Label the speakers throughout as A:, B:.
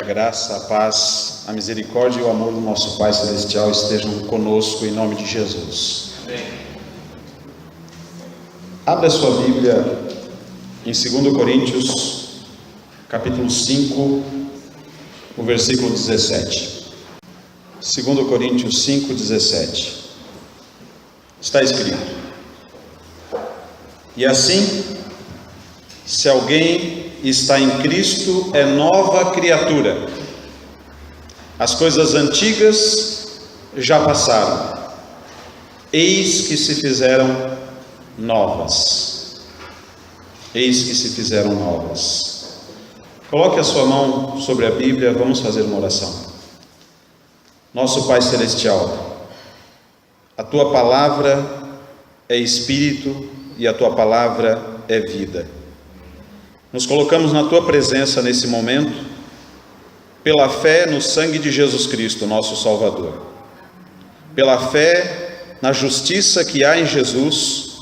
A: graça, a paz, a misericórdia e o amor do nosso Pai Celestial estejam conosco em nome de Jesus. Amém. Abra sua Bíblia em 2 Coríntios, capítulo 5, o versículo 17. 2 Coríntios 5, 17. Está escrito: e assim, se alguém está em Cristo, é nova criatura. As coisas antigas já passaram, eis que se fizeram novas. Eis que se fizeram novas. Coloque a sua mão sobre a Bíblia, vamos fazer uma oração. Nosso Pai Celestial, a Tua palavra é Espírito e a Tua palavra é vida. Nos colocamos na Tua presença nesse momento, pela fé no sangue de Jesus Cristo, nosso Salvador, pela fé na justiça que há em Jesus,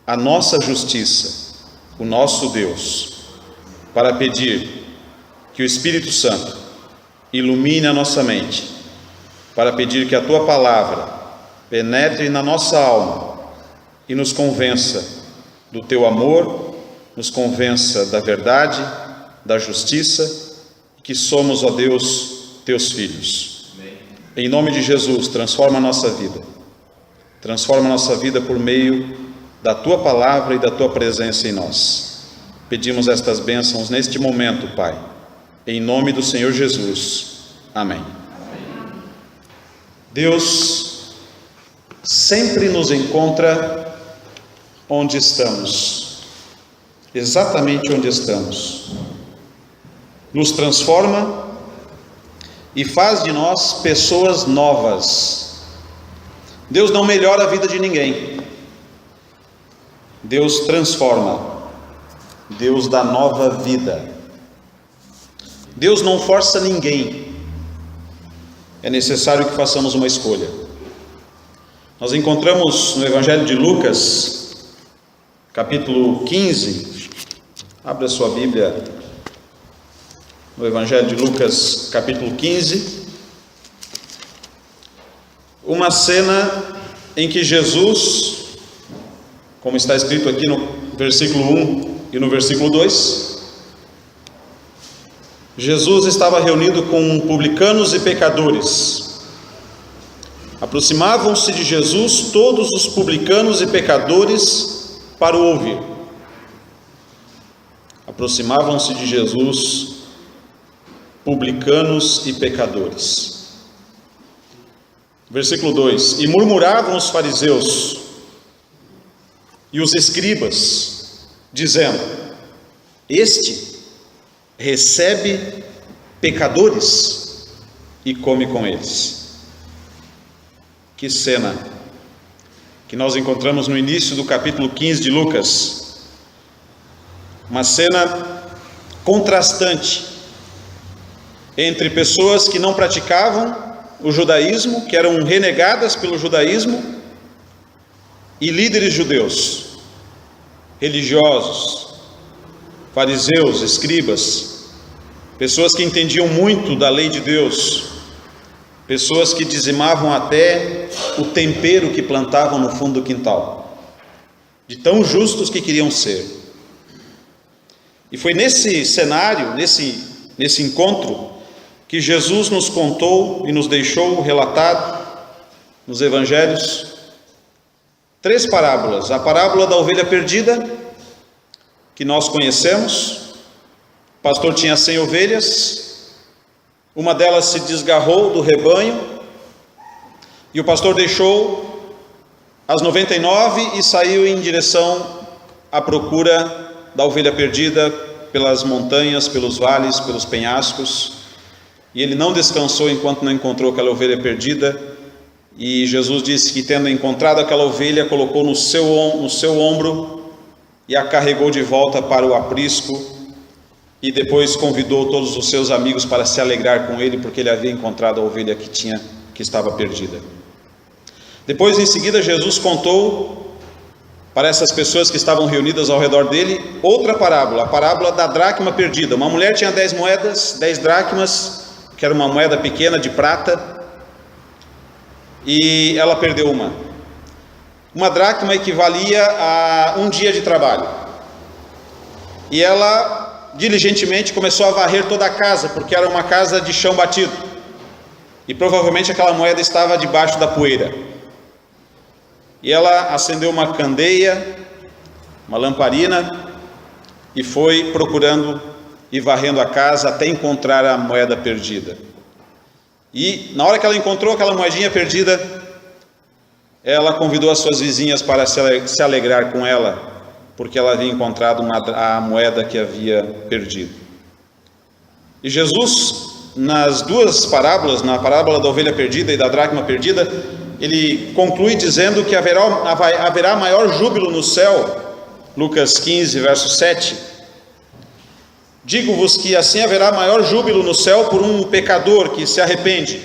A: a nossa justiça, o nosso Deus, para pedir que o Espírito Santo ilumine a nossa mente, para pedir que a Tua palavra penetre na nossa alma e nos convença do Teu amor, nos convença da verdade, da justiça, que somos, ó Deus, Teus filhos. Amém. Em nome de Jesus, transforma a nossa vida. Transforma a nossa vida por meio da Tua palavra e da Tua presença em nós. Pedimos estas bênçãos neste momento, Pai, em nome do Senhor Jesus. Amém. Amém. Deus sempre nos encontra onde estamos, exatamente onde estamos, nos transforma e faz de nós pessoas novas. Deus não melhora a vida de ninguém, Deus transforma, Deus dá nova vida. Deus não força ninguém, é necessário que façamos uma escolha. Nós encontramos no Evangelho de Lucas, capítulo 15, abra sua Bíblia, no Evangelho de Lucas, capítulo 15, uma cena em que Jesus, como está escrito aqui no versículo 1 e no versículo 2, Jesus estava reunido com publicanos e pecadores. Aproximavam-se de Jesus todos os publicanos e pecadores para o ouvir. Aproximavam-se de Jesus publicanos e pecadores. Versículo 2: e murmuravam os fariseus e os escribas, dizendo: este recebe pecadores e come com eles. Que cena que nós encontramos no início do capítulo 15 de Lucas. Uma cena contrastante entre pessoas que não praticavam o judaísmo, que eram renegadas pelo judaísmo, e líderes judeus, religiosos, fariseus, escribas, pessoas que entendiam muito da lei de Deus, pessoas que dizimavam até o tempero que plantavam no fundo do quintal, de tão justos que queriam ser. E foi nesse cenário, nesse encontro, que Jesus nos contou e nos deixou relatado nos evangelhos 3 parábolas. A parábola da ovelha perdida, que nós conhecemos. O pastor tinha 100 ovelhas, uma delas se desgarrou do rebanho, e o pastor deixou as 99 e saiu em direção à procura da ovelha perdida pelas montanhas, pelos vales, pelos penhascos, e ele não descansou enquanto não encontrou aquela ovelha perdida. E Jesus disse que, tendo encontrado aquela ovelha, colocou no seu ombro e a carregou de volta para o aprisco, e depois convidou todos os seus amigos para se alegrar com ele, porque ele havia encontrado a ovelha que estava perdida. Depois, em seguida, Jesus contou para essas pessoas que estavam reunidas ao redor dele outra parábola, a parábola da dracma perdida. Uma mulher tinha 10 moedas, 10 dracmas, que era uma moeda pequena de prata, e ela perdeu uma. Uma dracma equivalia a um dia de trabalho. E ela diligentemente começou a varrer toda a casa, porque era uma casa de chão batido. E provavelmente aquela moeda estava debaixo da poeira. E ela acendeu uma candeia, uma lamparina, e foi procurando e varrendo a casa até encontrar a moeda perdida. E na hora que ela encontrou aquela moedinha perdida, ela convidou as suas vizinhas para se alegrar com ela, porque ela havia encontrado a moeda que havia perdido. E Jesus, nas duas parábolas, na parábola da ovelha perdida e da dracma perdida, ele conclui dizendo que haverá maior júbilo no céu. Lucas 15, verso 7. Digo-vos que assim haverá maior júbilo no céu por um pecador que se arrepende,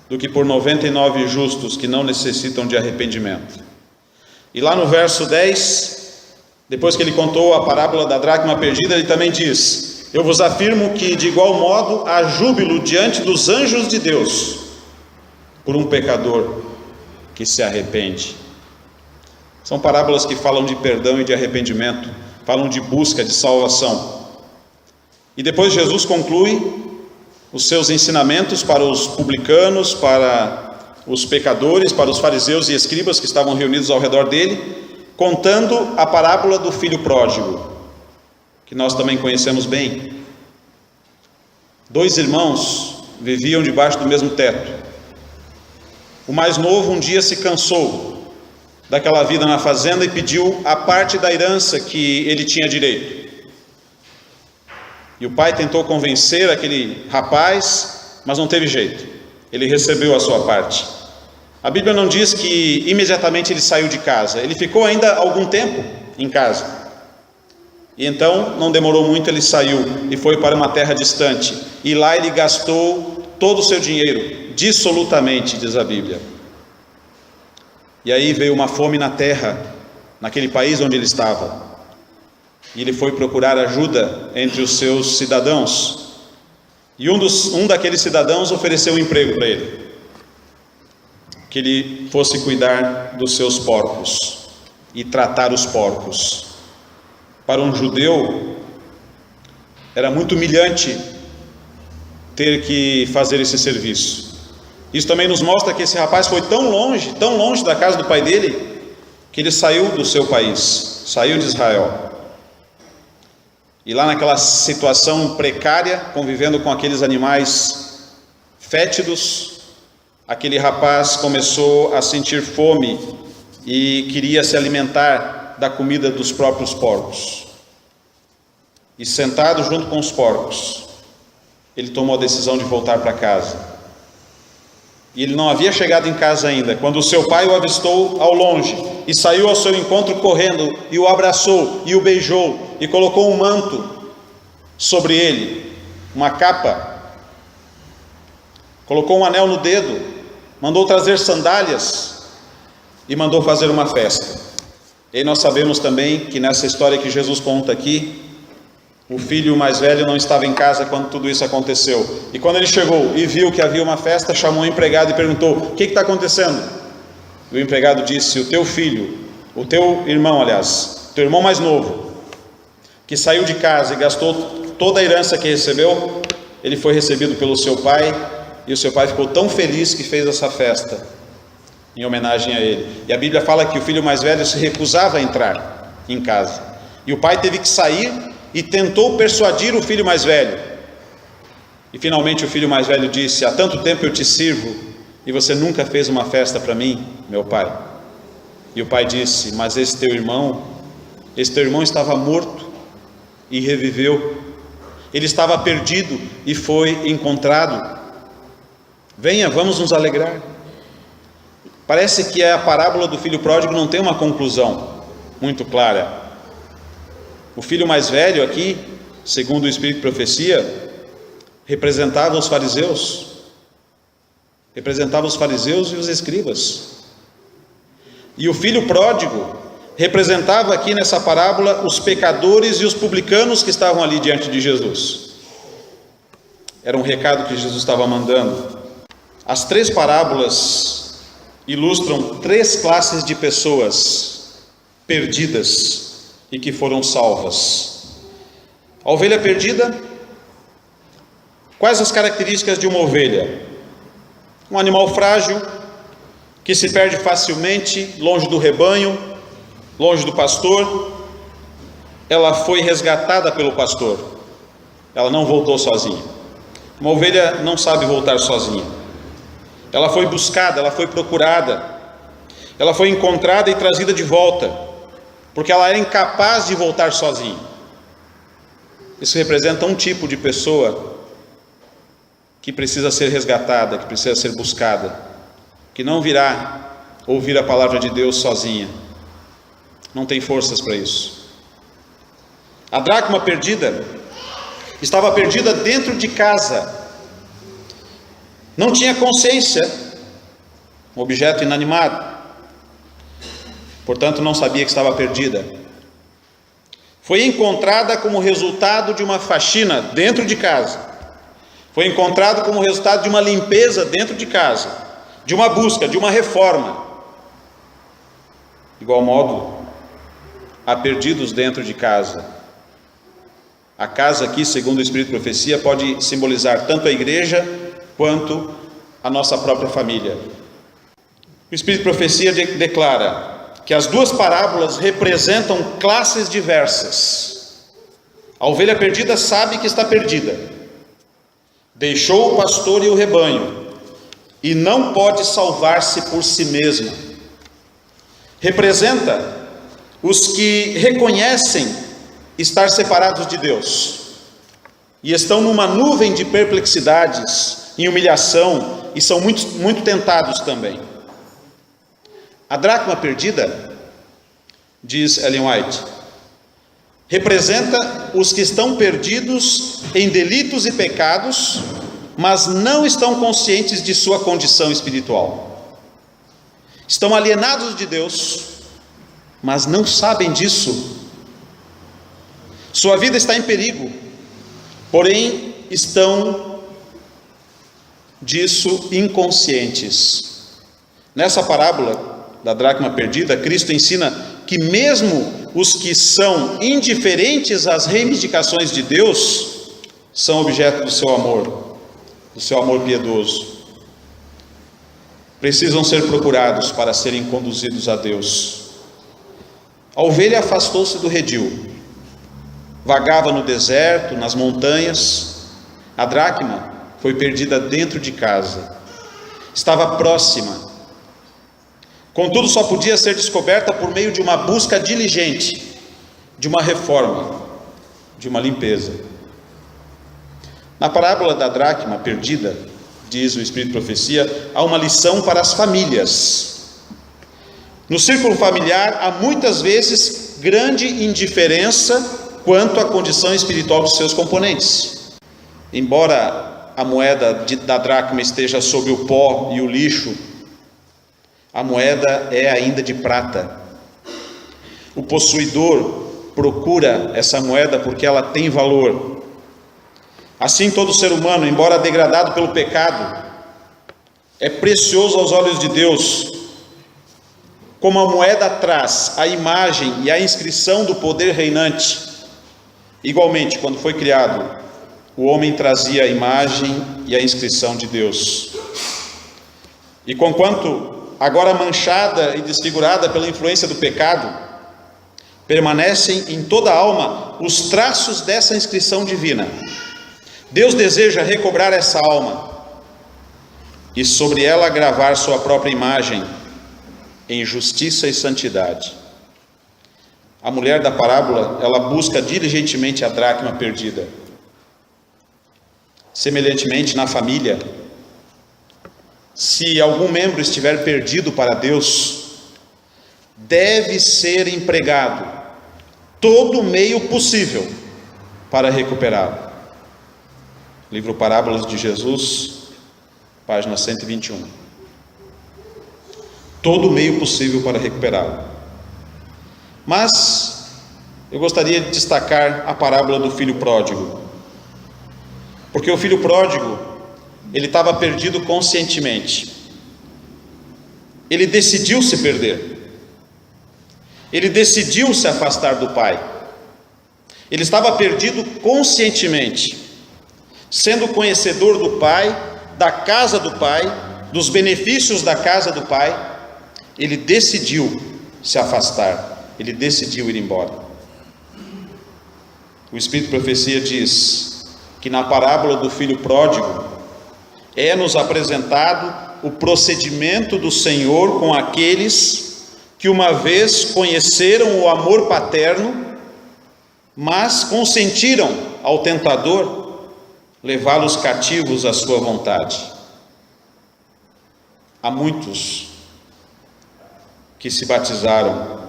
A: do que por 99 justos que não necessitam de arrependimento. E lá no verso 10, depois que ele contou a parábola da dracma perdida, ele também diz: eu vos afirmo que de igual modo há júbilo diante dos anjos de Deus por um pecador que se arrepende. São parábolas que falam de perdão e de arrependimento, falam de busca, de salvação. E depois Jesus conclui os seus ensinamentos para os publicanos, para os pecadores, para os fariseus e escribas que estavam reunidos ao redor dele, contando a parábola do filho pródigo, que nós também conhecemos bem. 2 irmãos viviam debaixo do mesmo teto. O mais novo um dia se cansou daquela vida na fazenda e pediu a parte da herança que ele tinha direito. E o pai tentou convencer aquele rapaz, mas não teve jeito. Ele recebeu a sua parte. A Bíblia não diz que imediatamente ele saiu de casa. Ele ficou ainda algum tempo em casa. E então, não demorou muito, ele saiu e foi para uma terra distante. E lá ele gastou todo o seu dinheiro, dissolutamente, diz a Bíblia. E aí veio uma fome na terra, naquele país onde ele estava. E ele foi procurar ajuda entre os seus cidadãos. E um daqueles cidadãos ofereceu um emprego para ele, que ele fosse cuidar dos seus porcos e tratar os porcos. Para um judeu, era muito humilhante ter que fazer esse serviço. Isso também nos mostra que esse rapaz foi tão longe da casa do pai dele, que ele saiu do seu país, saiu de Israel. E lá naquela situação precária, convivendo com aqueles animais fétidos, aquele rapaz começou a sentir fome e queria se alimentar da comida dos próprios porcos. E sentado junto com os porcos, ele tomou a decisão de voltar para casa. E ele não havia chegado em casa ainda, quando o seu pai o avistou ao longe, e saiu ao seu encontro correndo, e o abraçou, e o beijou, e colocou um manto sobre ele, uma capa, colocou um anel no dedo, mandou trazer sandálias, e mandou fazer uma festa. E nós sabemos também que nessa história que Jesus conta aqui, o filho mais velho não estava em casa quando tudo isso aconteceu. E quando ele chegou e viu que havia uma festa, chamou o empregado e perguntou: o que está acontecendo? E o empregado disse: o teu filho, o teu irmão, aliás, teu irmão mais novo, que saiu de casa e gastou toda a herança que recebeu, ele foi recebido pelo seu pai, e o seu pai ficou tão feliz que fez essa festa em homenagem a ele. E a Bíblia fala que o filho mais velho se recusava a entrar em casa, e o pai teve que sair e tentou persuadir o filho mais velho. E finalmente o filho mais velho disse: há tanto tempo eu te sirvo e você nunca fez uma festa para mim, meu pai. E o pai disse: mas esse teu irmão estava morto e reviveu. Ele estava perdido e foi encontrado. Venha, vamos nos alegrar. Parece que a parábola do filho pródigo não tem uma conclusão muito clara. O filho mais velho aqui, segundo o Espírito de Profecia, representava os fariseus, representava os fariseus e os escribas. E o filho pródigo representava aqui nessa parábola os pecadores e os publicanos que estavam ali diante de Jesus. Era um recado que Jesus estava mandando. As 3 parábolas ilustram 3 classes de pessoas perdidas e que foram salvas. A ovelha perdida. Quais as características de uma ovelha? Um animal frágil, que se perde facilmente, longe do rebanho, longe do pastor. Ela foi resgatada pelo pastor, ela não voltou sozinha. Uma ovelha não sabe voltar sozinha. Ela foi buscada, ela foi procurada, ela foi encontrada e trazida de volta, porque ela era incapaz de voltar sozinha. Isso representa um tipo de pessoa que precisa ser resgatada, que precisa ser buscada, que não virá ouvir a palavra de Deus sozinha, não tem forças para isso. A dracma perdida estava perdida dentro de casa, não tinha consciência, um objeto inanimado, portanto não sabia que estava perdida. Foi encontrada como resultado de uma faxina dentro de casa, foi encontrado como resultado de uma limpeza dentro de casa, de uma busca, de uma reforma. De igual modo, há perdidos dentro de casa. A casa aqui, segundo o Espírito de Profecia, pode simbolizar tanto a igreja quanto a nossa própria família. O Espírito de Profecia declara que as 2 parábolas representam classes diversas. A ovelha perdida sabe que está perdida, deixou o pastor e o rebanho, e não pode salvar-se por si mesma. Representa os que reconhecem estar separados de Deus e estão numa nuvem de perplexidades, em humilhação, e são muito tentados também. A dracma perdida, diz Ellen White, representa os que estão perdidos em delitos e pecados, mas não estão conscientes de sua condição espiritual. Estão alienados de Deus, mas não sabem disso. Sua vida está em perigo, porém estão disso inconscientes. Nessa parábola da dracma perdida, Cristo ensina que mesmo os que são indiferentes às reivindicações de Deus são objeto do seu amor piedoso. Precisam ser procurados para serem conduzidos a Deus. A ovelha afastou-se do redil, vagava no deserto, nas montanhas. A dracma foi perdida dentro de casa, estava próxima. Contudo, só podia ser descoberta por meio de uma busca diligente, de uma reforma, de uma limpeza. Na parábola da dracma perdida, diz o Espírito de Profecia, há uma lição para as famílias. No círculo familiar, há muitas vezes grande indiferença quanto à condição espiritual dos seus componentes. Embora a moeda da dracma esteja sob o pó e o lixo, a moeda é ainda de prata. O possuidor procura essa moeda porque ela tem valor. Assim, todo ser humano, embora degradado pelo pecado, é precioso aos olhos de Deus. Como a moeda traz a imagem e a inscrição do poder reinante, igualmente, quando foi criado, o homem trazia a imagem e a inscrição de Deus. E conquanto agora manchada e desfigurada pela influência do pecado, permanecem em toda a alma os traços dessa inscrição divina. Deus deseja recobrar essa alma e sobre ela gravar sua própria imagem em justiça e santidade. A mulher da parábola, ela busca diligentemente a dracma perdida. Semelhantemente, na família, se algum membro estiver perdido para Deus, deve ser empregado todo o meio possível para recuperá-lo. Livro Parábolas de Jesus página 121. Todo o meio possível para recuperá-lo. Mas eu gostaria de destacar a parábola do filho pródigo, porque o filho pródigo, ele estava perdido conscientemente. Ele decidiu se perder. Ele decidiu se afastar do pai. Ele estava perdido conscientemente, sendo conhecedor do pai, da casa do pai, dos benefícios da casa do pai. Ele decidiu se afastar. Ele decidiu ir embora. O Espírito de Profecia diz que na parábola do filho pródigo é-nos apresentado o procedimento do Senhor com aqueles que uma vez conheceram o amor paterno, mas consentiram ao tentador levá-los cativos à sua vontade. Há muitos que se batizaram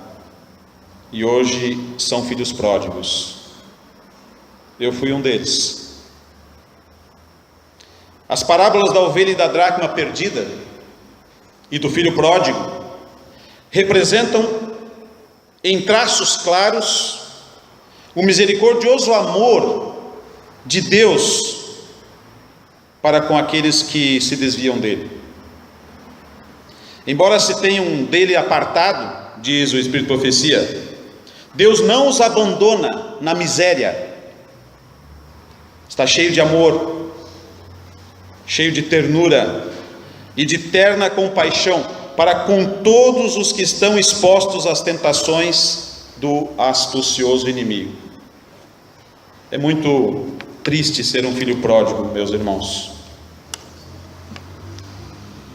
A: e hoje são filhos pródigos. Eu fui um deles. As parábolas da ovelha e da dracma perdida e do filho pródigo representam em traços claros o misericordioso amor de Deus para com aqueles que se desviam dele. Embora se tenham dele apartado, diz o Espírito de Profecia, Deus não os abandona na miséria. Está cheio de amor, cheio de ternura e de terna compaixão para com todos os que estão expostos às tentações do astucioso inimigo. É muito triste ser um filho pródigo, meus irmãos.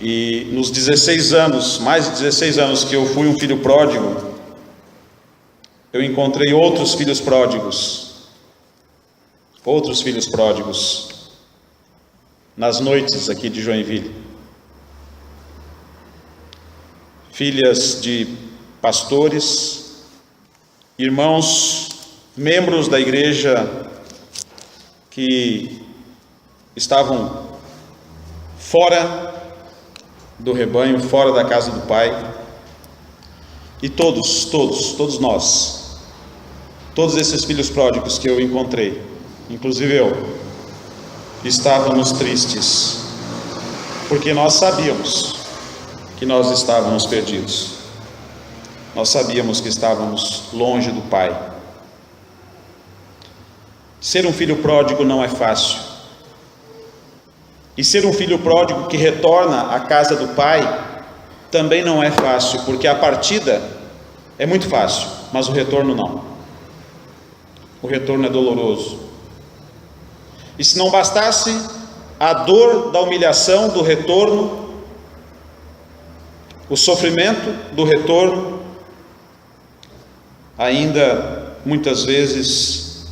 A: E nos 16 anos, mais de 16 anos que eu fui um filho pródigo, eu encontrei outros filhos pródigos. Outros filhos pródigos nas noites aqui de Joinville. Filhas de pastores, irmãos, membros da igreja que estavam fora do rebanho, fora da casa do Pai. E todos nós, todos esses filhos pródigos que eu encontrei, inclusive eu, estávamos tristes, porque nós sabíamos que nós estávamos perdidos. Nós sabíamos que estávamos longe do Pai. Ser um filho pródigo não é fácil. E ser um filho pródigo que retorna à casa do Pai também não é fácil, porque a partida é muito fácil, mas o retorno não. O retorno é doloroso. E se não bastasse a dor da humilhação do retorno, o sofrimento do retorno, ainda muitas vezes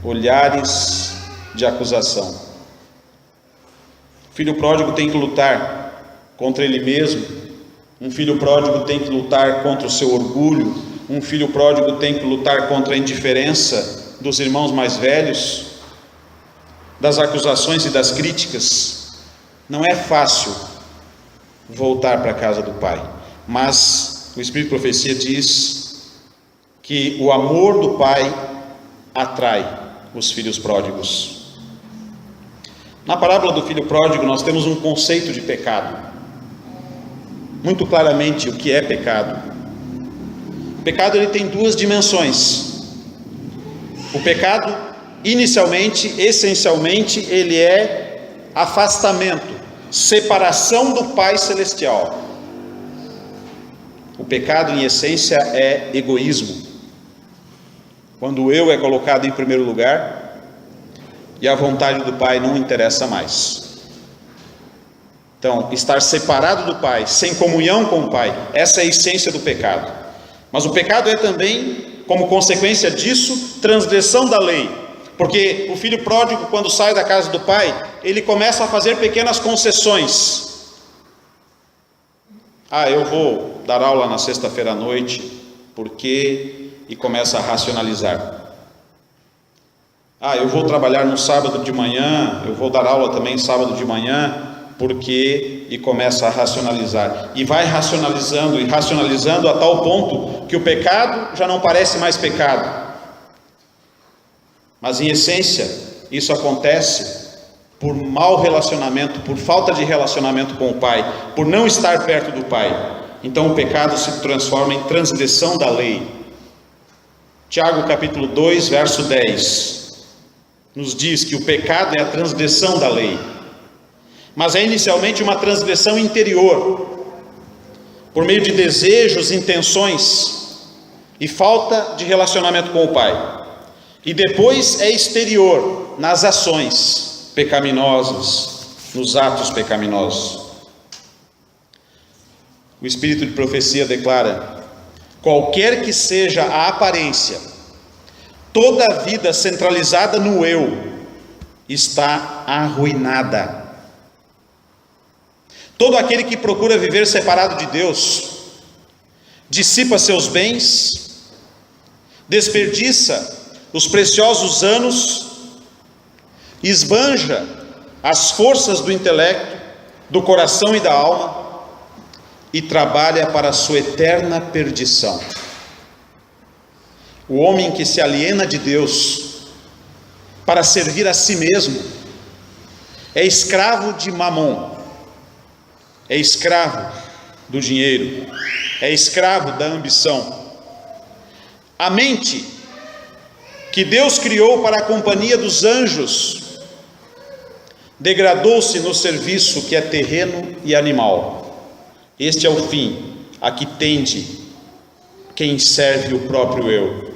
A: olhares de acusação. O filho pródigo tem que lutar contra ele mesmo. Um filho pródigo tem que lutar contra o seu orgulho. Um filho pródigo tem que lutar contra a indiferença dos irmãos mais velhos, das acusações e das críticas. Não é fácil voltar para a casa do Pai, mas o Espírito de Profecia diz que o amor do Pai atrai os filhos pródigos. Na parábola do filho pródigo nós temos um conceito de pecado, muito claramente o que é pecado. O pecado ele tem duas dimensões. O pecado, inicialmente, essencialmente, ele é afastamento, separação do Pai Celestial. O pecado, em essência, é egoísmo. Quando o eu é colocado em primeiro lugar e a vontade do Pai não interessa mais. Então, estar separado do Pai, sem comunhão com o Pai, essa é a essência do pecado. Mas o pecado é também, como consequência disso, transgressão da lei. Porque o filho pródigo, quando sai da casa do pai, ele começa a fazer pequenas concessões. Eu vou dar aula na sexta-feira à noite, porque... E começa a racionalizar. Eu vou trabalhar no sábado de manhã, eu vou dar aula também sábado de manhã, E começa a racionalizar. E vai racionalizando e racionalizando a tal ponto que o pecado já não parece mais pecado. Mas em essência, isso acontece por mau relacionamento, por falta de relacionamento com o Pai, por não estar perto do Pai. Então o pecado se transforma em transgressão da lei. Tiago capítulo 2, verso 10, nos diz que o pecado é a transgressão da lei. Mas é inicialmente uma transgressão interior, por meio de desejos, intenções e falta de relacionamento com o Pai. E depois é exterior, nas ações pecaminosas, nos atos pecaminosos. O Espírito de profecia declara: qualquer que seja a aparência, toda a vida centralizada no eu está arruinada. Todo aquele que procura viver separado de Deus, dissipa seus bens, desperdiça os preciosos anos, esbanja as forças do intelecto, do coração e da alma, e trabalha para a sua eterna perdição. O homem que se aliena de Deus para servir a si mesmo é escravo de Mamon, é escravo do dinheiro, é escravo da ambição. A mente que Deus criou para a companhia dos anjos degradou-se no serviço que é terreno e animal. Este é o fim a que tende quem serve o próprio eu.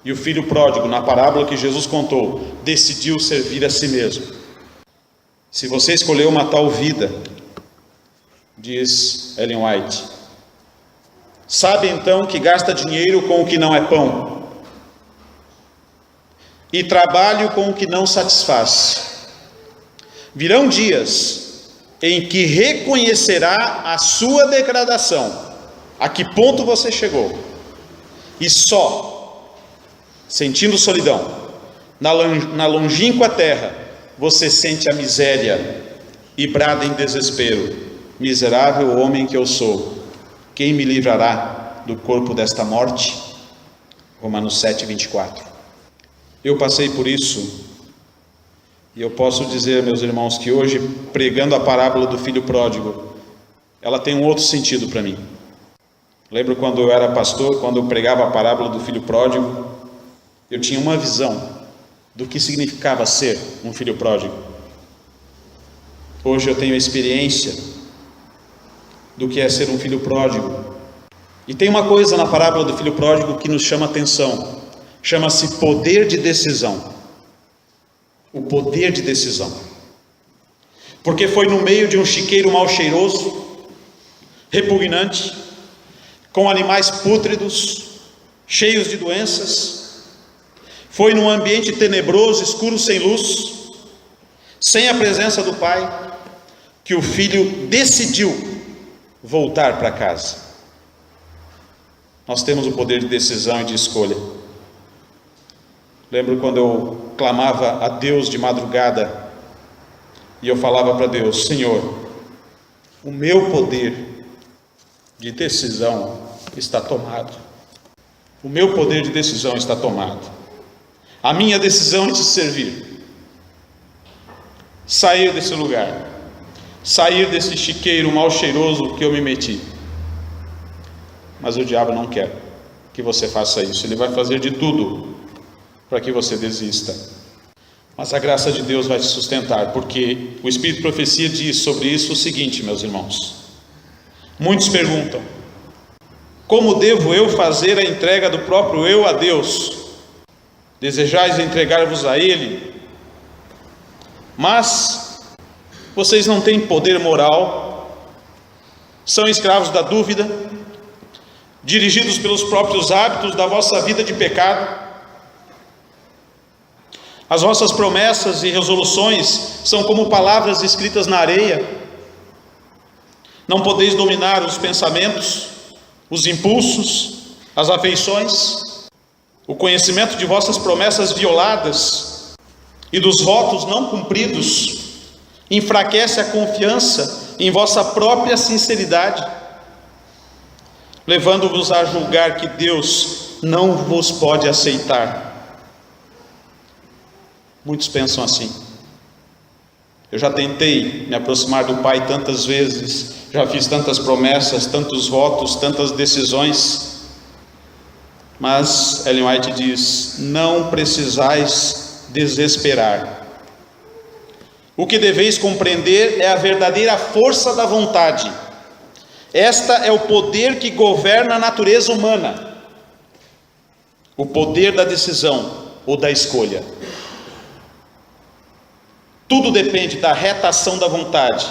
A: E o filho pródigo, na parábola que Jesus contou, decidiu servir a si mesmo. Se você escolheu uma tal vida, diz Ellen White, sabe então que gasta dinheiro com o que não é pão, e trabalho com o que não satisfaz. Virão dias em que reconhecerá a sua degradação, a que ponto você chegou, e só, sentindo solidão, na longínqua terra, você sente a miséria e brada em desespero: miserável homem que eu sou, quem me livrará do corpo desta morte? Romanos 7, 24. Eu passei por isso, e eu posso dizer, meus irmãos, que hoje, pregando a parábola do filho pródigo, ela tem um outro sentido para mim. Lembro quando eu era pastor, quando eu pregava a parábola do filho pródigo, eu tinha uma visão do que significava ser um filho pródigo. Hoje eu tenho a experiência do que é ser um filho pródigo. E tem uma coisa na parábola do filho pródigo que nos chama atenção. Chama-se poder de decisão. O poder de decisão. Porque foi no meio de um chiqueiro mal cheiroso, repugnante, com animais pútridos, cheios de doenças. Foi num ambiente tenebroso, escuro, sem luz, sem a presença do pai, que o filho decidiu voltar para casa. Nós temos o poder de decisão e de escolha. Lembro quando eu clamava a Deus de madrugada e eu falava para Deus: Senhor, o meu poder de decisão está tomado. O meu poder de decisão está tomado. A minha decisão é te servir. Sair desse lugar, sair desse chiqueiro mal cheiroso que eu me meti. Mas o diabo não quer que você faça isso. Ele vai fazer de tudo para que você desista. Mas a graça de Deus vai te sustentar, porque o Espírito de profecia diz sobre isso o seguinte, meus irmãos. Muitos perguntam: como devo eu fazer a entrega do próprio eu a Deus? Desejais entregar-vos a Ele, mas vocês não têm poder moral, são escravos da dúvida, dirigidos pelos próprios hábitos da vossa vida de pecado. As vossas promessas e resoluções são como palavras escritas na areia. Não podeis dominar os pensamentos, os impulsos, as afeições. O conhecimento de vossas promessas violadas e dos votos não cumpridos enfraquece a confiança em vossa própria sinceridade, levando-vos a julgar que Deus não vos pode aceitar. Muitos pensam assim: eu já tentei me aproximar do Pai tantas vezes, já fiz tantas promessas, tantos votos, tantas decisões. Mas Ellen White diz: não precisais desesperar. O que deveis compreender é a verdadeira força da vontade. Esta é o poder que governa a natureza humana, o poder da decisão ou da escolha. Tudo depende da reta ação da vontade.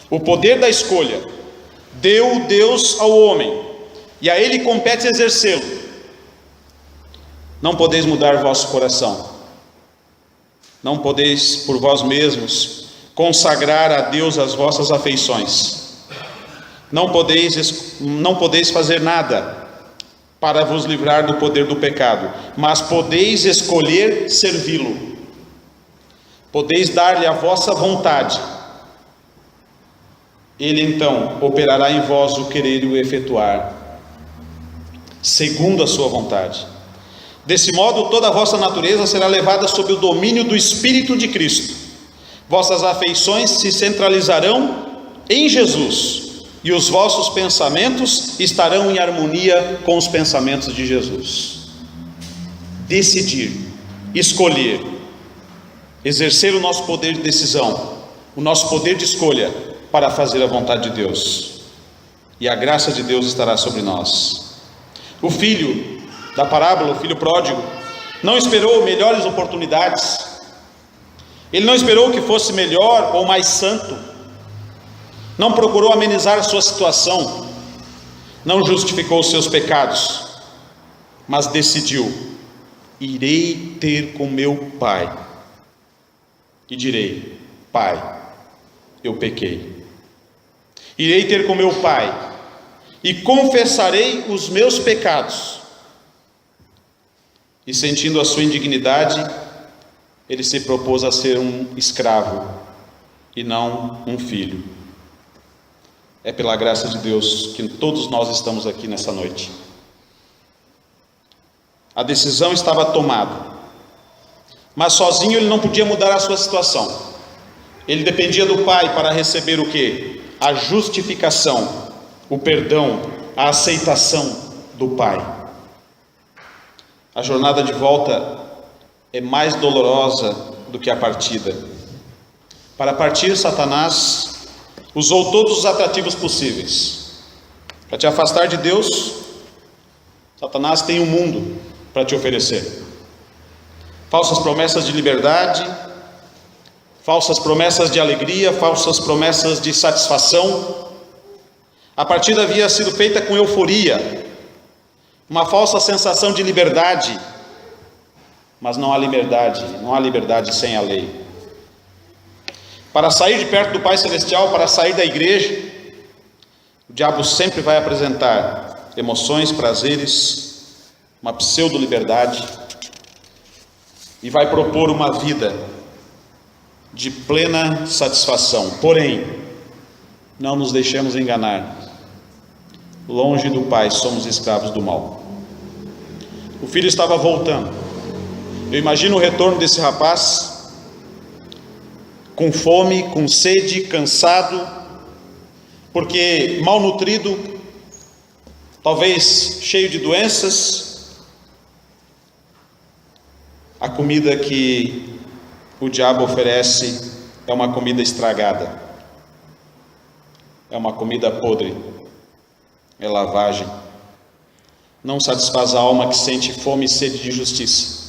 A: O poder da escolha deu Deus ao homem, e a ele compete exercê-lo. Não podeis mudar vosso coração. Não podeis por vós mesmos consagrar a Deus as vossas afeições. Não podeis fazer nada para vos livrar do poder do pecado, mas podeis escolher servi-lo. Podeis dar-lhe a vossa vontade. Ele então operará em vós o querer e o efetuar, segundo a sua vontade. Desse modo, toda a vossa natureza será levada sob o domínio do Espírito de Cristo. Vossas afeições se centralizarão em Jesus, e os vossos pensamentos estarão em harmonia com os pensamentos de Jesus. Decidir, escolher, exercer o nosso poder de decisão, o nosso poder de escolha para fazer a vontade de Deus, e a graça de Deus estará sobre nós. O filho da parábola, o filho pródigo, não esperou melhores oportunidades. Ele não esperou que fosse melhor ou mais santo. Não procurou amenizar a sua situação. Não justificou os seus pecados, mas decidiu: irei ter com meu pai e direi: Pai, eu pequei. Irei ter com meu pai e confessarei os meus pecados. E sentindo a sua indignidade, ele se propôs a ser um escravo e não um filho. É pela graça de Deus que todos nós estamos aqui nessa noite. A decisão estava tomada, mas sozinho ele não podia mudar a sua situação. Ele dependia do Pai para receber o quê? A justificação, o perdão, a aceitação do Pai. A jornada de volta é mais dolorosa do que a partida. Para partir, Satanás usou todos os atrativos possíveis. Para te afastar de Deus, Satanás tem um mundo para te oferecer. Falsas promessas de liberdade, falsas promessas de alegria, falsas promessas de satisfação. A partida havia sido feita com euforia, uma falsa sensação de liberdade, mas não há liberdade sem a lei. Para sair de perto do Pai Celestial, para sair da igreja, o diabo sempre vai apresentar emoções, prazeres, uma pseudo-liberdade, e vai propor uma vida de plena satisfação. Porém, não nos deixemos enganar. Longe do Pai, somos escravos do mal. O filho estava voltando. Eu imagino o retorno desse rapaz, com fome, com sede, cansado, porque malnutrido, talvez cheio de doenças. A comida que o diabo oferece é uma comida estragada, é uma comida podre, é lavagem. Não satisfaz a alma que sente fome e sede de justiça.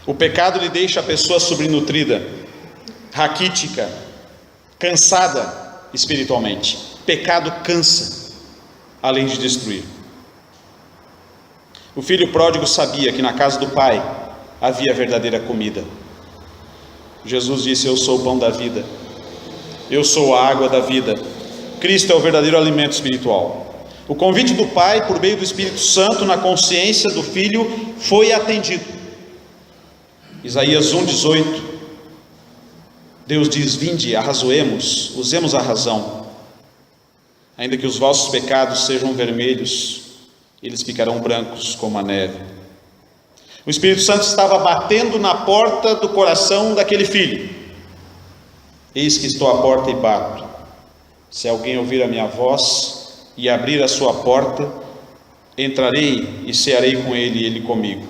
A: O pecado lhe deixa a pessoa subnutrida, raquítica, cansada espiritualmente. Pecado cansa, além de destruir. O filho pródigo sabia que na casa do pai havia verdadeira comida. Jesus disse: eu sou o pão da vida, eu sou a água da vida. Cristo é o verdadeiro alimento espiritual. O convite do Pai, por meio do Espírito Santo, na consciência do Filho, foi atendido. Isaías 1,18. Deus diz: vinde, arrazoemos, usemos a razão. Ainda que os vossos pecados sejam vermelhos, eles ficarão brancos como a neve. O Espírito Santo estava batendo na porta do coração daquele filho. Eis que estou à porta e bato. Se alguém ouvir a minha voz e abrir a sua porta, entrarei e cearei com ele e ele comigo.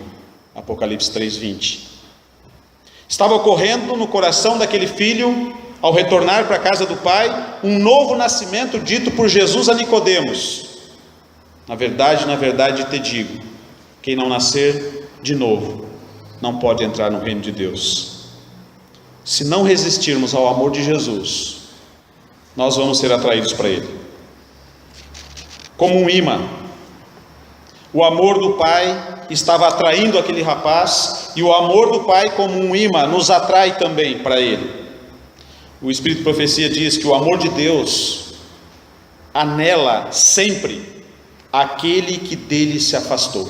A: Apocalipse 3:20. Estava ocorrendo no coração daquele filho, ao retornar para a casa do pai, um novo nascimento dito por Jesus a Nicodemos: na verdade te digo, quem não nascer de novo não pode entrar no reino de Deus. Se não resistirmos ao amor de Jesus, nós vamos ser atraídos para Ele, como um imã. O amor do Pai estava atraindo aquele rapaz, e o amor do Pai, como um imã, nos atrai também para Ele. O Espírito de Profecia diz que o amor de Deus anela sempre aquele que dele se afastou,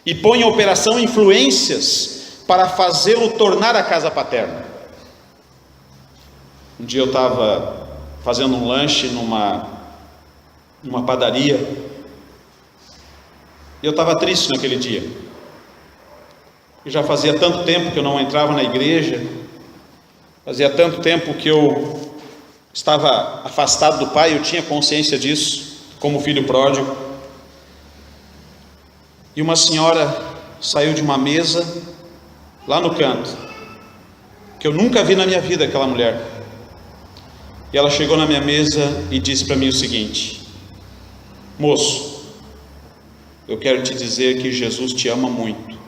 A: e põe em operação influências para fazê-lo tornar a casa paterna. Um dia eu estava fazendo um lanche numa padaria, e eu estava triste naquele dia. E já fazia tanto tempo que eu não entrava na igreja, fazia tanto tempo que eu estava afastado do Pai, eu tinha consciência disso, como filho pródigo. E uma senhora saiu de uma mesa lá no canto, que eu nunca vi na minha vida, aquela mulher. E ela chegou na minha mesa e disse para mim o seguinte: moço, eu quero te dizer que Jesus te ama muito.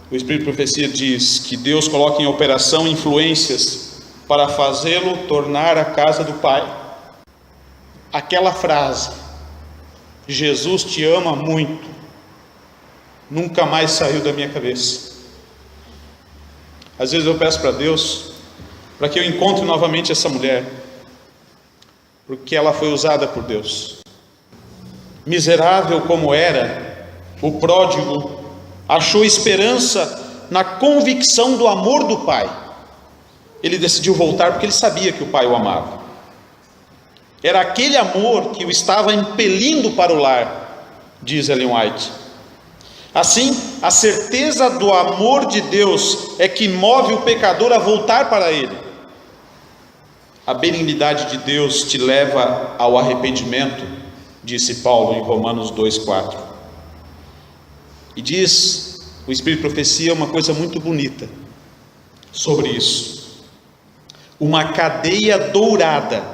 A: O Espírito de Profecia diz que Deus coloca em operação influências para fazê-lo tornar a casa do Pai. Aquela frase, Jesus te ama muito, nunca mais saiu da minha cabeça. Às vezes eu peço para Deus para que eu encontre novamente essa mulher, porque ela foi usada por Deus. Miserável como era, o pródigo achou esperança na convicção do amor do Pai. Ele decidiu voltar porque ele sabia que o Pai o amava. Era aquele amor que o estava impelindo para o lar, diz Ellen White. Assim, a certeza do amor de Deus é que move o pecador a voltar para Ele. A benignidade de Deus te leva ao arrependimento, disse Paulo em Romanos 2:4. E diz o Espírito de Profecia uma coisa muito bonita sobre isso: uma cadeia dourada.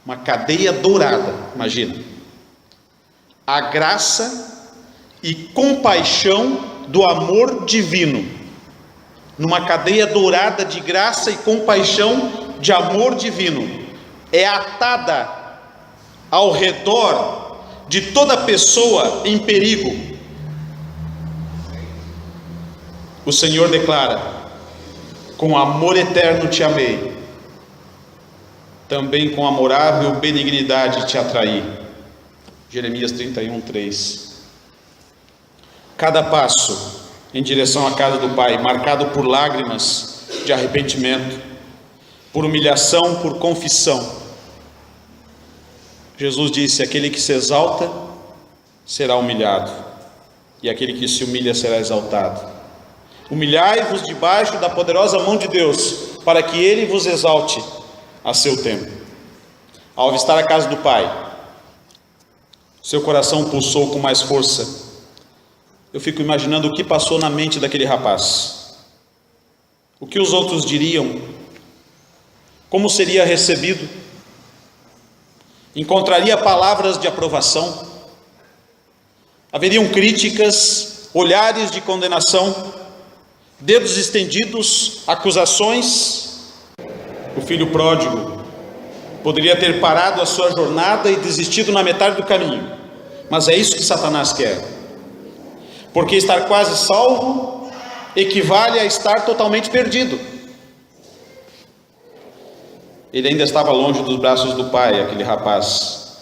A: Uma cadeia dourada, imagina. A graça e compaixão do amor divino, numa cadeia dourada de graça e compaixão de amor divino, é atada ao redor de toda pessoa em perigo. O Senhor declara: com amor eterno te amei, também com amorável benignidade te atraí. Jeremias 31:3. Cada passo em direção à casa do Pai, marcado por lágrimas de arrependimento, por humilhação, por confissão. Jesus disse: aquele que se exalta será humilhado, e aquele que se humilha será exaltado. Humilhai-vos debaixo da poderosa mão de Deus, para que Ele vos exalte a seu tempo. Ao avistar a casa do Pai, seu coração pulsou com mais força. Eu fico imaginando o que passou na mente daquele rapaz. O que os outros diriam? Como seria recebido? Encontraria palavras de aprovação? Haveriam críticas, olhares de condenação, dedos estendidos, acusações? O filho pródigo poderia ter parado a sua jornada e desistido na metade do caminho, mas é isso que Satanás quer. Porque estar quase salvo equivale a estar totalmente perdido. Ele ainda estava longe dos braços do Pai, aquele rapaz.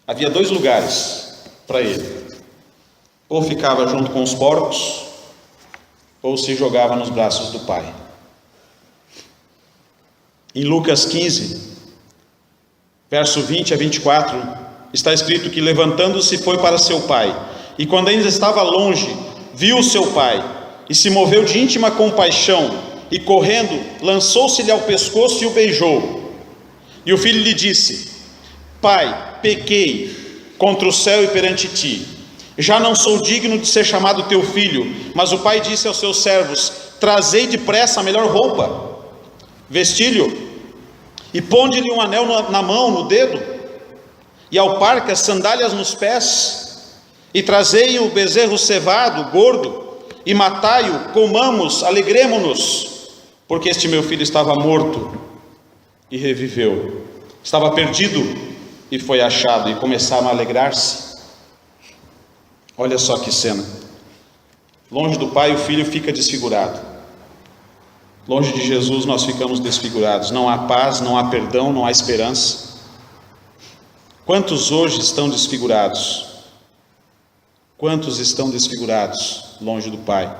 A: Havia dois lugares para ele: ou ficava junto com os porcos, ou se jogava nos braços do pai. Em Lucas 15, verso 20 a 24, está escrito que, levantando-se, foi para seu pai, e quando ainda estava longe, viu o seu pai, e se moveu de íntima compaixão, e correndo, lançou-se-lhe ao pescoço e o beijou. E o filho lhe disse: Pai, pequei contra o céu e perante ti, já não sou digno de ser chamado teu filho. Mas o pai disse aos seus servos: Trazei depressa a melhor roupa, vestilho, e ponde-lhe um anel na mão, no dedo, e ao parque as sandálias nos pés, e trazei o bezerro cevado, gordo, e matai-o, comamos, alegremo-nos, porque este meu filho estava morto e reviveu, estava perdido e foi achado, e começaram a alegrar-se. Olha só que cena. Longe do pai, o filho fica desfigurado. Longe de Jesus, nós ficamos desfigurados. Não há paz, não há perdão, não há esperança. Quantos hoje estão desfigurados? Quantos estão desfigurados longe do pai?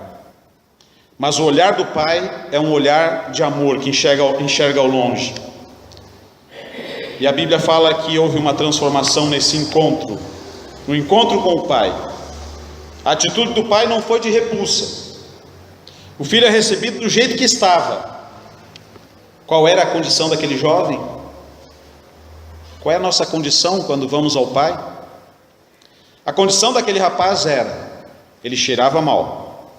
A: Mas o olhar do pai é um olhar de amor, que enxerga ao longe. E a Bíblia fala que houve uma transformação nesse encontro, no encontro com o pai. A atitude do pai não foi de repulsa. O filho é recebido do jeito que estava. Qual era a condição daquele jovem? Qual é a nossa condição quando vamos ao pai? A condição daquele rapaz era: ele cheirava mal.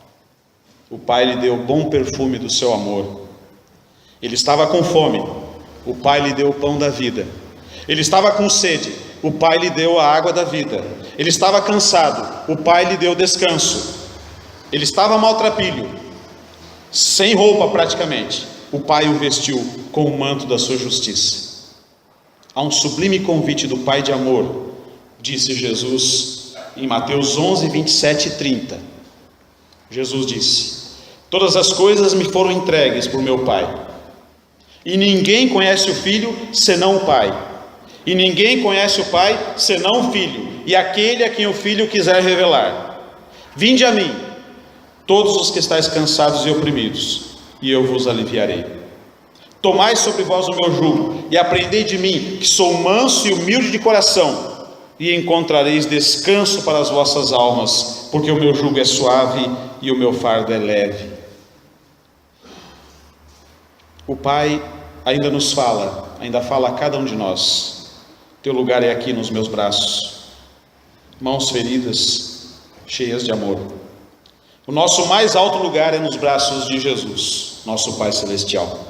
A: O pai lhe deu o bom perfume do seu amor. Ele estava com fome. O pai lhe deu o pão da vida. Ele estava com sede. O pai lhe deu a água da vida. Ele estava cansado. O pai lhe deu descanso. Ele estava maltrapilho, sem roupa praticamente. O pai o vestiu com o manto da sua justiça. Há um sublime convite do pai de amor, disse Jesus em Mateus 11, 27 e 30. Jesus disse: Todas as coisas me foram entregues por meu pai, e ninguém conhece o filho senão o pai, e ninguém conhece o pai senão o filho, e aquele a quem o filho quiser revelar. Vinde a mim, todos os que estáis cansados e oprimidos, e eu vos aliviarei. Tomai sobre vós o meu jugo, e aprendei de mim, que sou manso e humilde de coração, e encontrareis descanso para as vossas almas, porque o meu jugo é suave e o meu fardo é leve. O Pai ainda nos fala, ainda fala a cada um de nós: teu lugar é aqui nos meus braços, mãos feridas, cheias de amor. O nosso mais alto lugar é nos braços de Jesus, nosso Pai Celestial.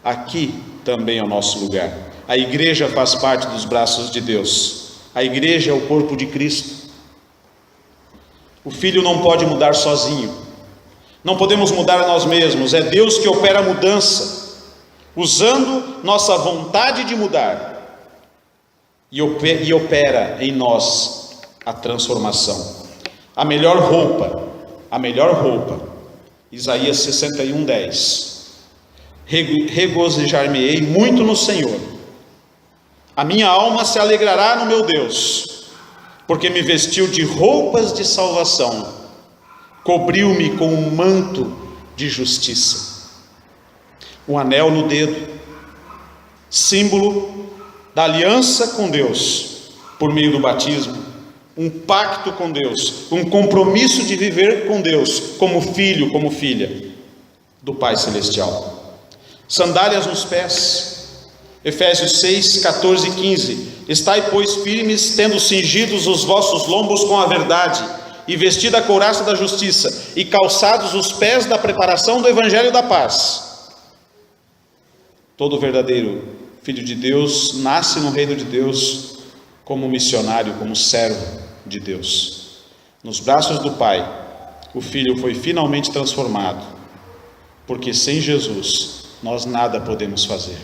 A: Aqui também é o nosso lugar. A igreja faz parte dos braços de Deus. A igreja é o corpo de Cristo. O filho não pode mudar sozinho. Não podemos mudar a nós mesmos. É Deus que opera a mudança, usando nossa vontade de mudar, e opera em nós a transformação. A melhor roupa, Isaías 61:10. Regozijar-me-ei muito no Senhor, a minha alma se alegrará no meu Deus, porque me vestiu de roupas de salvação, cobriu-me com um manto de justiça. Um anel no dedo, símbolo da aliança com Deus, por meio do batismo, um pacto com Deus, um compromisso de viver com Deus, como filho, como filha do Pai Celestial. Sandálias nos pés, Efésios 6, 14 e 15. Estai, pois, firmes, tendo cingidos os vossos lombos com a verdade, e vestida a couraça da justiça, e calçados os pés da preparação do evangelho da paz. Todo verdadeiro filho de Deus nasce no reino de Deus como missionário, como servo de Deus. Nos braços do Pai, o filho foi finalmente transformado, porque sem Jesus nós nada podemos fazer.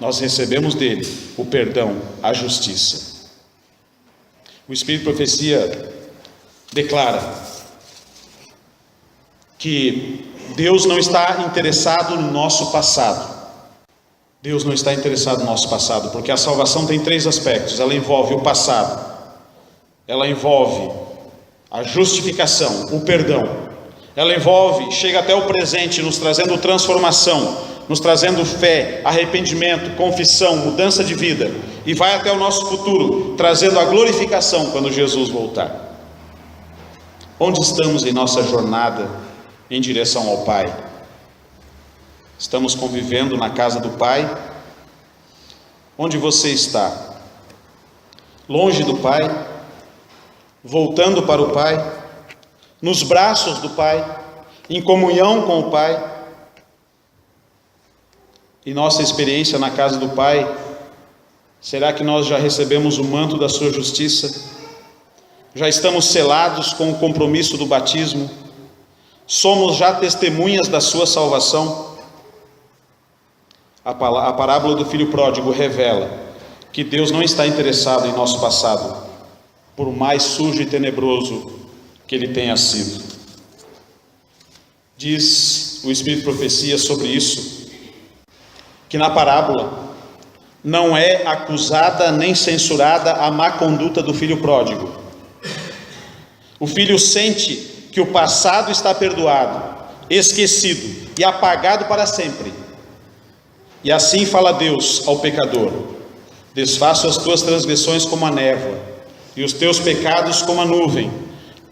A: Nós recebemos dele o perdão, a justiça. O Espírito de Profecia declara que Deus não está interessado no nosso passado. Deus não está interessado no nosso passado, porque a salvação tem 3 aspectos. Ela envolve o passado, ela envolve a justificação, o perdão, Ela envolve, chega até o presente, nos trazendo transformação, nos trazendo fé, arrependimento, confissão, mudança de vida, e vai até o nosso futuro, trazendo a glorificação quando Jesus voltar. Onde estamos em nossa jornada em direção ao Pai? Estamos convivendo na casa do Pai? Onde você está? Longe do Pai? Voltando para o Pai? Nos braços do Pai? Em comunhão com o Pai? E nossa experiência na casa do Pai, será que nós já recebemos o manto da sua justiça? Já estamos selados com o compromisso do batismo? Somos já testemunhas da sua salvação? A parábola do filho pródigo revela que Deus não está interessado em nosso passado, por mais sujo e tenebroso que ele tenha sido. Diz o Espírito Profecia sobre isso, que na parábola não é acusada nem censurada a má conduta do filho pródigo. O filho sente que o passado está perdoado, esquecido e apagado para sempre. E assim fala Deus ao pecador: desfaço as tuas transgressões como a névoa, e os teus pecados como a nuvem,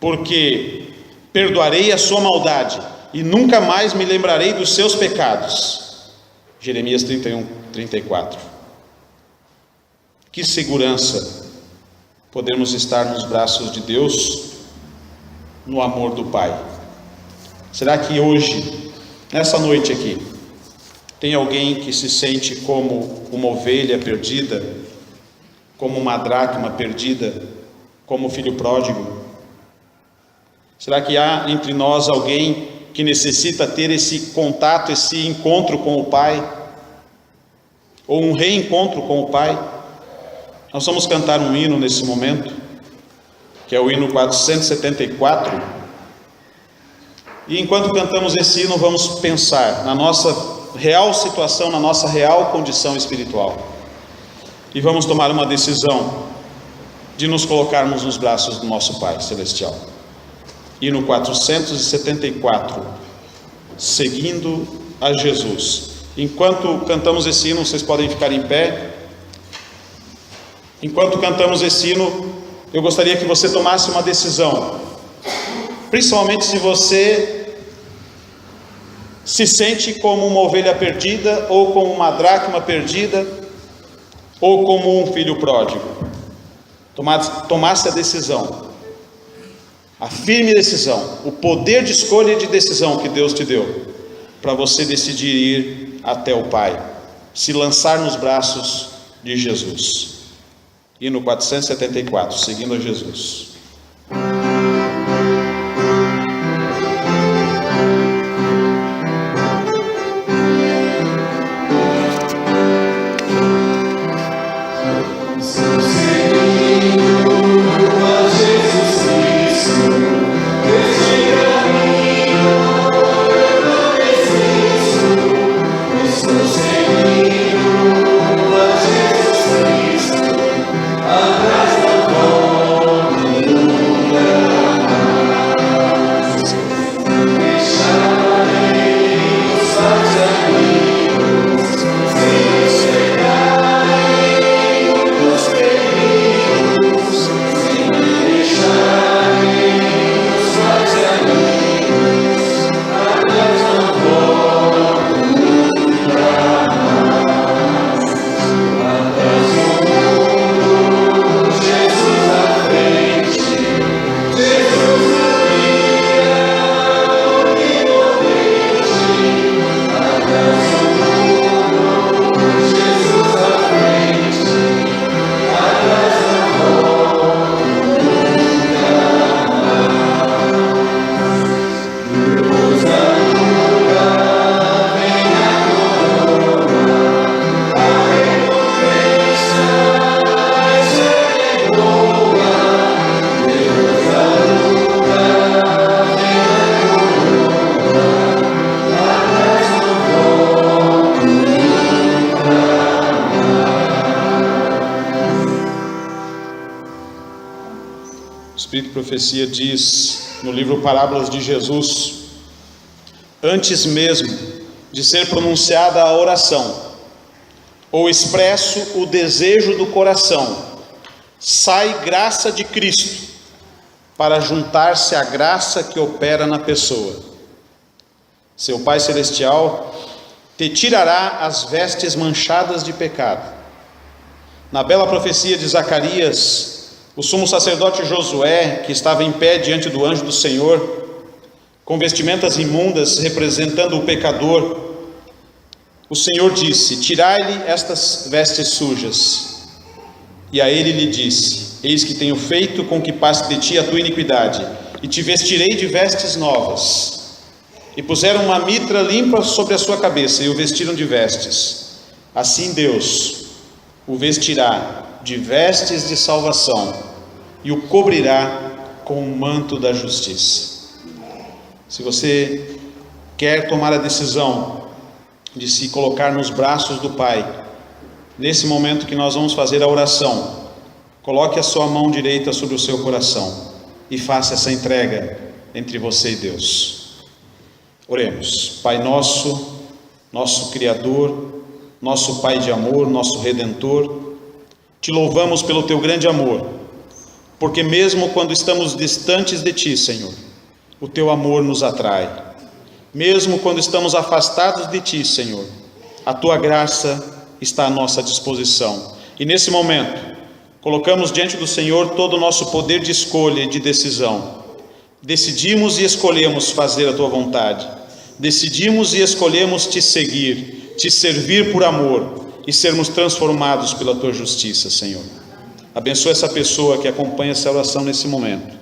A: porque perdoarei a sua maldade, e nunca mais me lembrarei dos seus pecados. Jeremias 31, 34. Que segurança podermos estar nos braços de Deus, no amor do Pai. Será que hoje, nessa noite aqui, tem alguém que se sente como uma ovelha perdida, como uma dracma perdida, como filho pródigo? Será que há entre nós alguém que necessita ter esse contato, esse encontro com o Pai? Ou um reencontro com o Pai? Nós vamos cantar um hino nesse momento, que é o hino 474. E enquanto cantamos esse hino, vamos pensar na nossa real situação, na nossa real condição espiritual, e vamos tomar uma decisão de nos colocarmos nos braços do nosso Pai Celestial. Hino 474, seguindo a Jesus. Enquanto cantamos esse hino, vocês podem ficar em pé. Enquanto cantamos esse hino, eu gostaria que você tomasse uma decisão, principalmente se você se sente como uma ovelha perdida, ou como uma dracma perdida, ou como um filho pródigo. Tomasse a decisão, a firme decisão, o poder de escolha e de decisão que Deus te deu, para você decidir ir até o Pai, se lançar nos braços de Jesus. Hino 474, seguindo a Jesus. Espírito Profecia diz no livro Parábolas de Jesus, antes mesmo de ser pronunciada a oração, ou expresso o desejo do coração, sai graça de Cristo para juntar-se à graça que opera na pessoa. Seu Pai Celestial te tirará as vestes manchadas de pecado. Na bela profecia de Zacarias, o sumo sacerdote Josué, que estava em pé diante do anjo do Senhor, com vestimentas imundas, representando o pecador, o Senhor disse: tirai-lhe estas vestes sujas. E a ele lhe disse: eis que tenho feito com que passe de ti a tua iniquidade, e te vestirei de vestes novas. E puseram uma mitra limpa sobre a sua cabeça, e o vestiram de vestes. Assim Deus o vestirá de vestes de salvação, e o cobrirá com o manto da justiça. Se você quer tomar a decisão de se colocar nos braços do Pai, nesse momento que nós vamos fazer a oração, coloque a sua mão direita sobre o seu coração e faça essa entrega entre você e Deus. Oremos. Pai nosso, nosso Criador, nosso Pai de amor, nosso Redentor, te louvamos pelo teu grande amor, porque mesmo quando estamos distantes de ti, Senhor, o teu amor nos atrai. Mesmo quando estamos afastados de ti, Senhor, a tua graça está à nossa disposição. E nesse momento, colocamos diante do Senhor todo o nosso poder de escolha e de decisão. Decidimos e escolhemos fazer a tua vontade. Decidimos e escolhemos te seguir, te servir por amor e sermos transformados pela tua justiça, Senhor. Abençoa essa pessoa que acompanha essa oração nesse momento,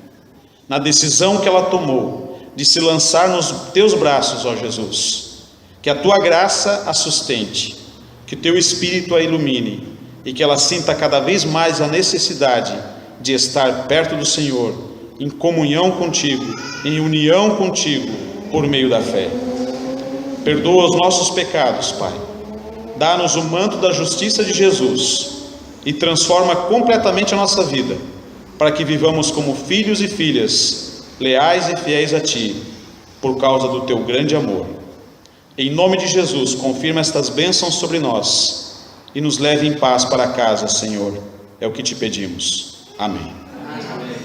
A: na decisão que ela tomou de se lançar nos teus braços, ó Jesus. Que a tua graça a sustente, que o teu Espírito a ilumine e que ela sinta cada vez mais a necessidade de estar perto do Senhor, em comunhão contigo, em união contigo, por meio da fé. Perdoa os nossos pecados, Pai. Dá-nos o manto da justiça de Jesus e transforma completamente a nossa vida, para que vivamos como filhos e filhas, leais e fiéis a Ti, por causa do Teu grande amor. Em nome de Jesus, confirma estas bênçãos sobre nós e nos leve em paz para casa, Senhor. É o que te pedimos. Amém.
B: Amém.